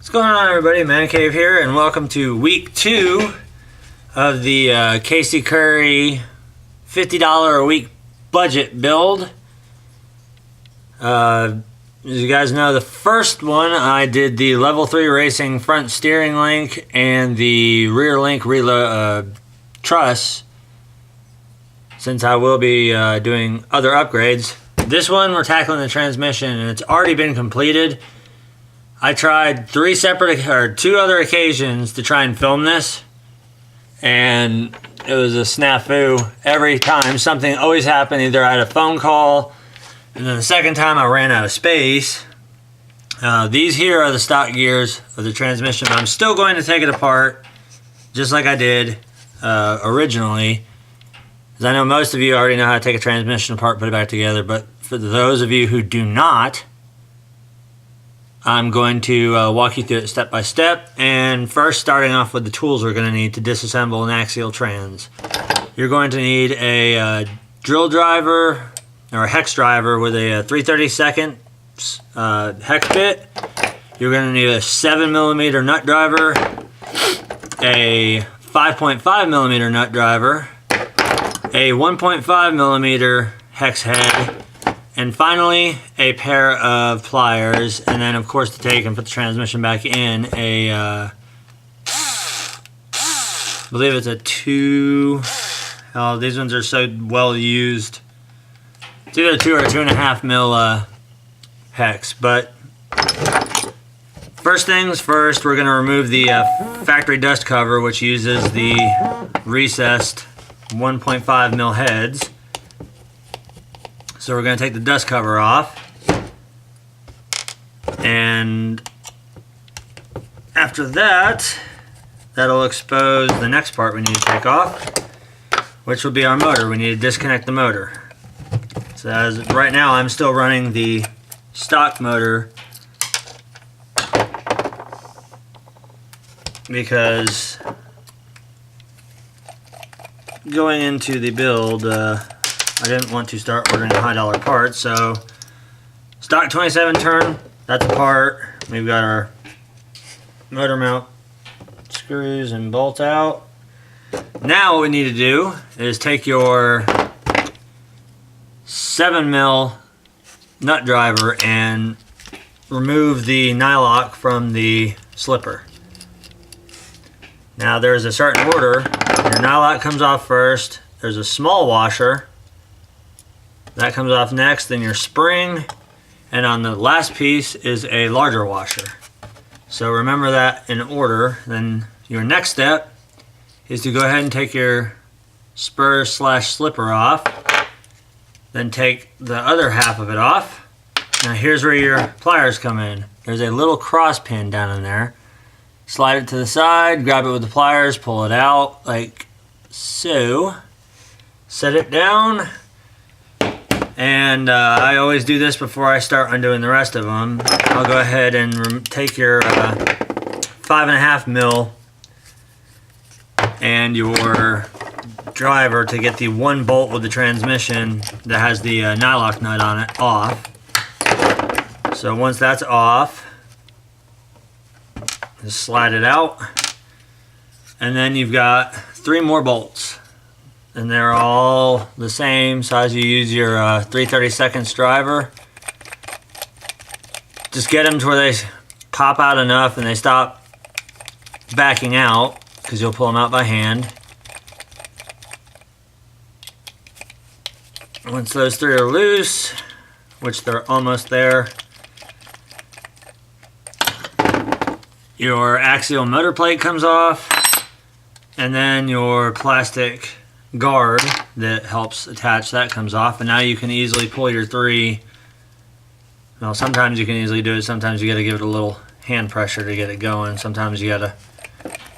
What's going on, everybody? Man Cave here, and welcome to week 2 of the Currie $50 a week budget build. As you guys know, the first one I did the level 3 racing front steering link and the rear link truss, since I will be doing other upgrades. This one we're tackling the transmission, and it's already been completed. I tried 2 other occasions to try and film this, and it was a snafu every time. Something always happened. Either I had a phone call, and then the second time I ran out of space. These here are the stock gears of the transmission, but I'm still going to take it apart just like I did originally, because I know most of you already know how to take a transmission apart, put it back together. But for those of you who do not, I'm going to walk you through it step by step, and first starting off with the tools we're going to need to disassemble an axial trans. You're going to need a drill driver or a hex driver with a 3/32 hex bit. You're going to need a 7mm nut driver, a 5.5mm nut driver, a 1.5mm hex head, and finally, a pair of pliers, and then of course to take and put the transmission back in, I believe it's a 2, oh, these ones are so well used. It's either a 2 or a 2.5 mil hex. But first things first, we're going to remove the factory dust cover, which uses the recessed 1.5 mil heads. So we're going to take the dust cover off, and after that, that'll expose the next part we need to take off, which will be our motor. We need to disconnect the motor. So as right now, I'm still running the stock motor because going into the build, I didn't want to start ordering high-dollar parts. So stock 27 turn, that's apart. We've got our motor mount screws and bolt out. Now what we need to do is take your 7mm nut driver and remove the nylock from the slipper. Now there's a certain order. Your nylock comes off first. There's a small washer that comes off next, then your spring, and on the last piece is a larger washer. So remember that in order. Then your next step is to go ahead and take your spur / slipper off, then take the other half of it off. Now here's where your pliers come in. There's a little cross pin down in there. Slide it to the side, grab it with the pliers, pull it out like so. Set it down. And I always do this before I start undoing the rest of them. I'll go ahead and take your 5.5 mil and your driver to get the one bolt with the transmission that has the nylock nut on it off. So once that's off, just slide it out, and then you've got 3 more bolts. And they're all the same size. You use your 3/32 driver. Just get them to where they pop out enough and they stop backing out, because you'll pull them out by hand. Once those 3 are loose, which they're almost there, your axial motor plate comes off, and then your plastic guard that helps attach that comes off, and now you can easily pull your 3. Well, sometimes you can easily do it, sometimes you got to give it a little hand pressure to get it going. Sometimes you got to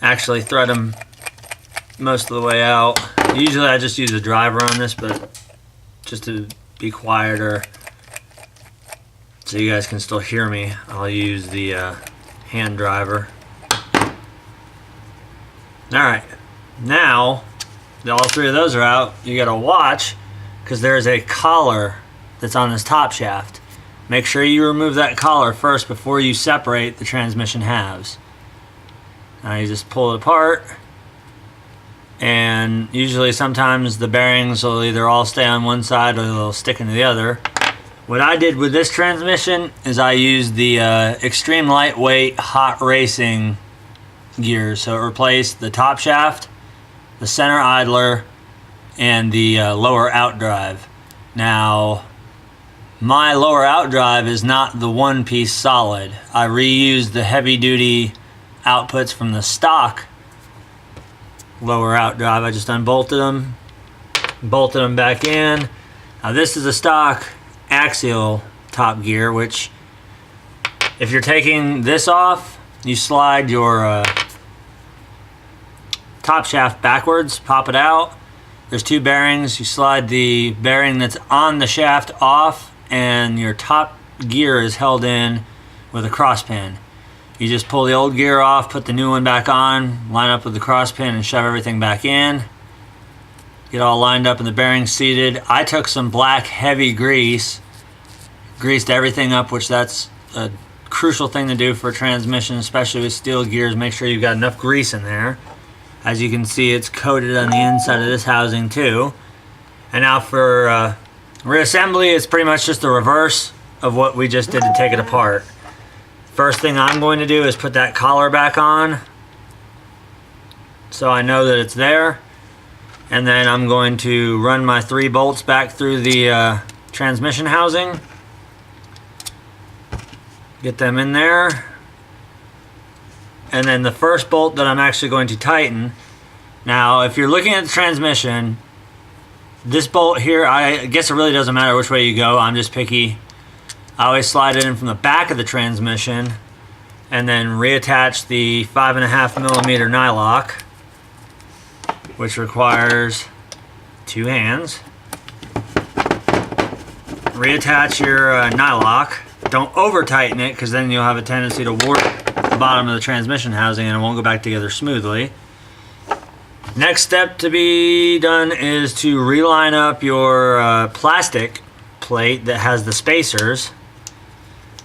actually thread them most of the way out. Usually I just use a driver on this, but just to be quieter so you guys can still hear me, I'll use the hand driver. Alright, now all 3 of those are out. You got to watch, because there's a collar that's on this top shaft. make sure you remove that collar first before you separate the transmission halves. Now you just pull it apart, and usually sometimes the bearings will either all stay on one side or they'll stick into the other. What I did with this transmission is I used the extreme lightweight hot racing gears. So it replaced the top shaft, the center idler, and the lower outdrive. Now, my lower outdrive is not the one-piece solid. I reused the heavy-duty outputs from the stock lower outdrive. I just unbolted them, bolted them back in. Now this is a stock axial top gear, which if you're taking this off, you slide your top shaft backwards, pop it out. There's two bearings. You slide the bearing that's on the shaft off, and your top gear is held in with a cross pin. You just pull the old gear off, put the new one back on, line up with the cross pin, and shove everything back in. Get all lined up and the bearings seated. I took some black heavy grease, greased everything up, which that's a crucial thing to do for a transmission, especially with steel gears. Make sure you've got enough grease in there. As you can see, it's coated on the inside of this housing too. And now for reassembly, it's pretty much just the reverse of what we just did to take it apart. First thing I'm going to do is put that collar back on so I know that it's there. And then I'm going to run my 3 bolts back through the transmission housing. Get them in there. And then the first bolt that I'm actually going to tighten. Now, if you're looking at the transmission, this bolt here, I guess it really doesn't matter which way you go. I'm just picky. I always slide it in from the back of the transmission and then reattach the 5.5mm nylock, which requires 2 hands. Reattach your nylock. Don't over tighten it, because then you'll have a tendency to warp the bottom of the transmission housing and it won't go back together smoothly. Next step to be done is to reline up your plastic plate that has the spacers,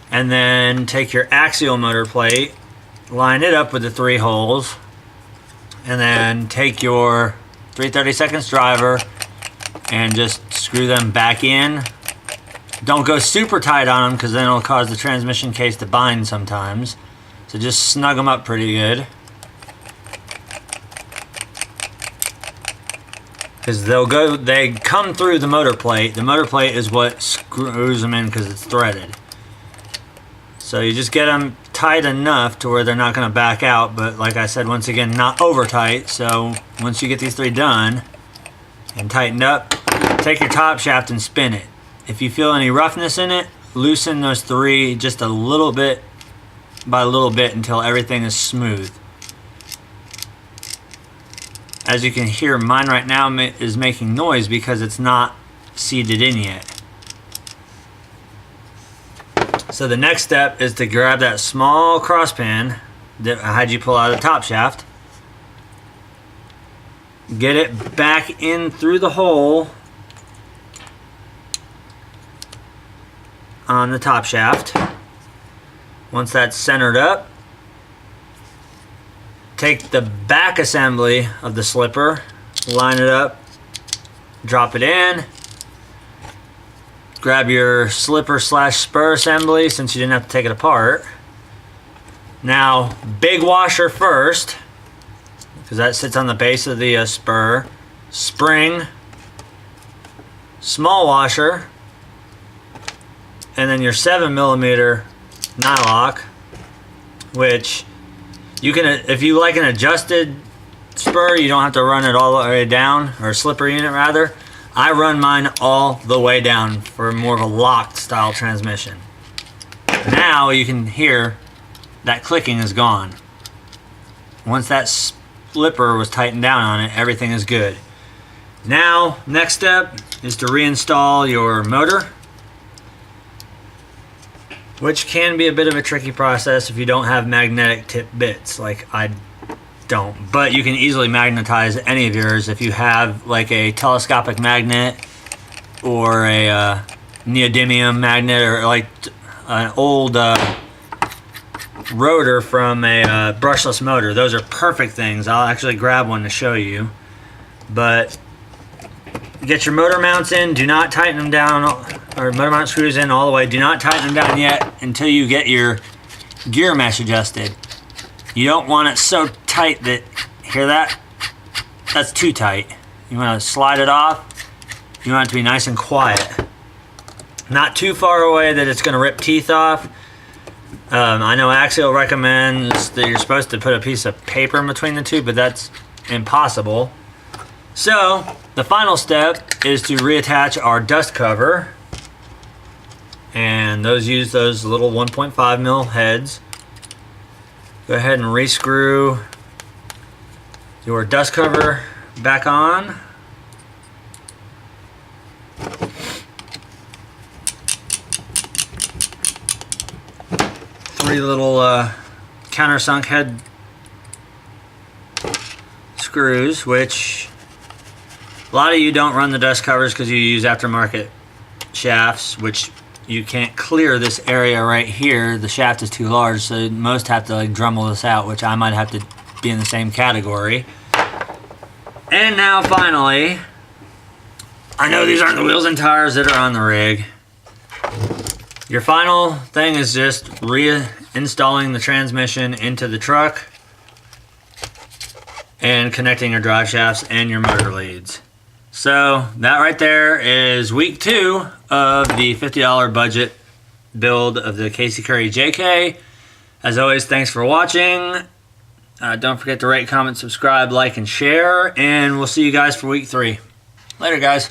and then take your axial motor plate, line it up with the 3 holes, and then take your 3/32 driver and just screw them back in. Don't go super tight on them, because then it'll cause the transmission case to bind sometimes. So just snug them up pretty good, because they come through the motor plate. The motor plate is what screws them in because it's threaded. So you just get them tight enough to where they're not going to back out, but like I said, once again, not over tight. So once you get these 3 done and tightened up, take your top shaft and spin it. If you feel any roughness in it, loosen those 3 just a little bit by little bit until everything is smooth. As you can hear, mine right now is making noise because it's not seated in yet. So the next step is to grab that small cross pin that I had you pull out of the top shaft. Get it back in through the hole on the top shaft. Once that's centered up, take the back assembly of the slipper, line it up, drop it in, grab your slipper / spur assembly since you didn't have to take it apart. Now, big washer first, because that sits on the base of the spur. Spring, small washer, and then your 7mm nylock, which you can, if you like an adjusted spur, you don't have to run it all the way down, or slipper unit rather. I run mine all the way down for more of a locked style transmission. Now you can hear that clicking is gone. Once that slipper was tightened down on it, everything is good. Now, next step is to reinstall your motor, which can be a bit of a tricky process if you don't have magnetic tip bits like I don't, but you can easily magnetize any of yours if you have like a telescopic magnet or a neodymium magnet or like an old rotor from a brushless motor. Those are perfect things. I'll actually grab one to show you. But get your motor mounts in. Do not tighten them down, or motor mount screws in all the way. Do not tighten them down yet until you get your gear mesh adjusted. You don't want it so tight that, hear that? That's too tight. You want to slide it off. You want it to be nice and quiet. Not too far away that it's going to rip teeth off. I know Axial recommends that you're supposed to put a piece of paper in between the two, but that's impossible. So the final step is to reattach our dust cover, and use those little 1.5 mil heads. Go ahead and rescrew your dust cover back on. Three little countersunk head screws, which a lot of you don't run the dust covers because you use aftermarket shafts, which you can't clear this area right here. The shaft is too large, so most have to like Dremel this out, which I might have to be in the same category. And now finally, I know these aren't the wheels and tires that are on the rig. Your final thing is just reinstalling the transmission into the truck and connecting your drive shafts and your motor leads. So that right there is week 2 of the $50 budget build of the Casey Currie JK. As always, thanks for watching. Don't forget to rate, comment, subscribe, like, and share. And we'll see you guys for week 3. Later, guys.